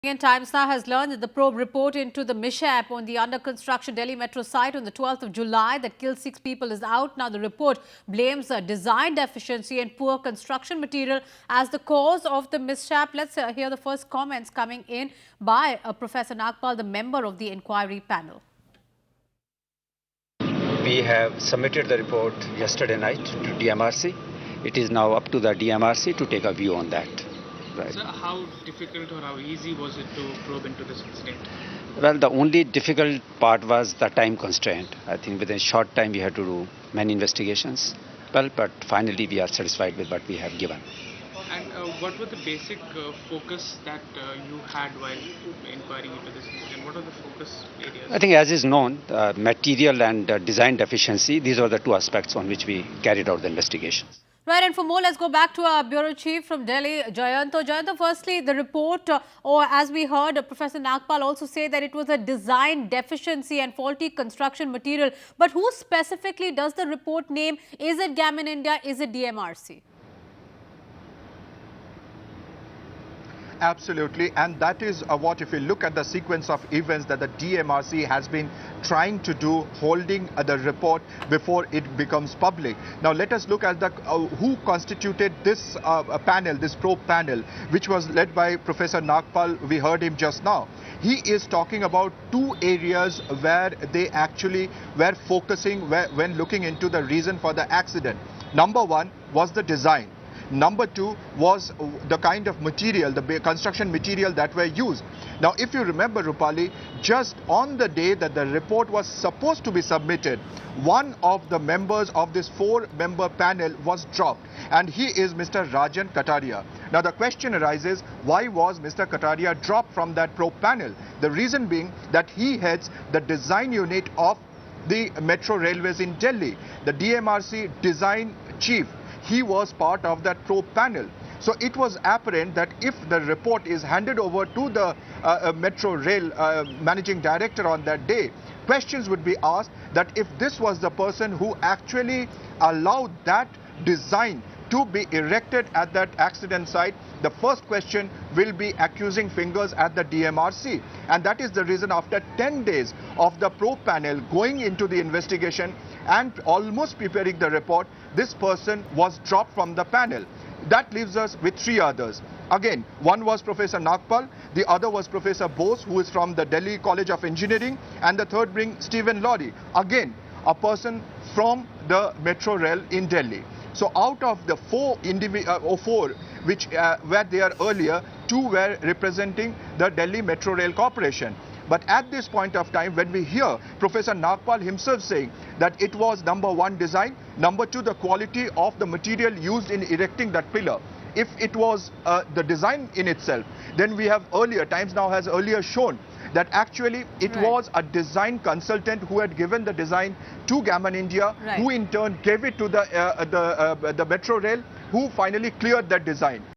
And Times Now has learned that the probe report into the mishap on the under-construction Delhi metro site on the 12th of July that killed 6 people is out. Now, the report blames a design deficiency and poor construction material as the cause of the mishap. Let's hear the first comments coming in by Professor Nagpal, the member of the inquiry panel. We have submitted the report yesterday night to DMRC. It is now up to the DMRC to take a view on that. Right. So how difficult or how easy was it to probe into this incident? Well, the only difficult part was the time constraint. I think within a short time we had to do many investigations. Well, but finally we are satisfied with what we have given. And what were the basic focus that you had while inquiring into this incident? What are the focus areas? I think as is known, material and design deficiency, these are the two aspects on which we carried out the investigations. Right, and for more, let's go back to our bureau chief from Delhi, Jayanto. Jayanto, firstly, the report, or as we heard Professor Nagpal also say that it was a design deficiency and faulty construction material. But who specifically does the report name? Is it Gammon India? Is it DMRC? Absolutely, and that is what, if you look at the sequence of events that the DMRC has been trying to do, holding the report before it becomes public. Now let us look at the who constituted this panel, this probe panel, which was led by Professor Nagpal. We heard him just now. He is talking about two areas where they actually were focusing when looking into the reason for the accident. Number one was the design. Number two was the kind of material, the construction material that were used. Now, if you remember, Rupali, just on the day that the report was supposed to be submitted, one of the members of this 4-member panel was dropped, and he is Mr. Rajan Kataria. Now, the question arises, why was Mr. Kataria dropped from that probe panel? The reason being that he heads the design unit of the metro railways in Delhi, the DMRC design chief. He was part of that probe panel. So it was apparent that if the report is handed over to the Metro Rail managing director on that day, questions would be asked that if this was the person who actually allowed that design to be erected at that accident site, the first question will be accusing fingers at the DMRC. And that is the reason after 10 days of the probe panel going into the investigation and almost preparing the report, this person was dropped from the panel. That leaves us with 3 others. Again, one was Professor Nagpal, the other was Professor Bose, who is from the Delhi College of Engineering, and the third being Stephen Lorry, again a person from the Metro Rail in Delhi. So out of the 4 which were there earlier, 2 were representing the Delhi Metro Rail Corporation. But at this point of time, when we hear Professor Nagpal himself saying that it was number 1 design, number 2 the quality of the material used in erecting that pillar. If it was the design in itself, then we have earlier, Times Now has earlier shown that actually it was a design consultant who had given the design to Gammon India, who in turn gave it to the Metro Rail, who finally cleared that design.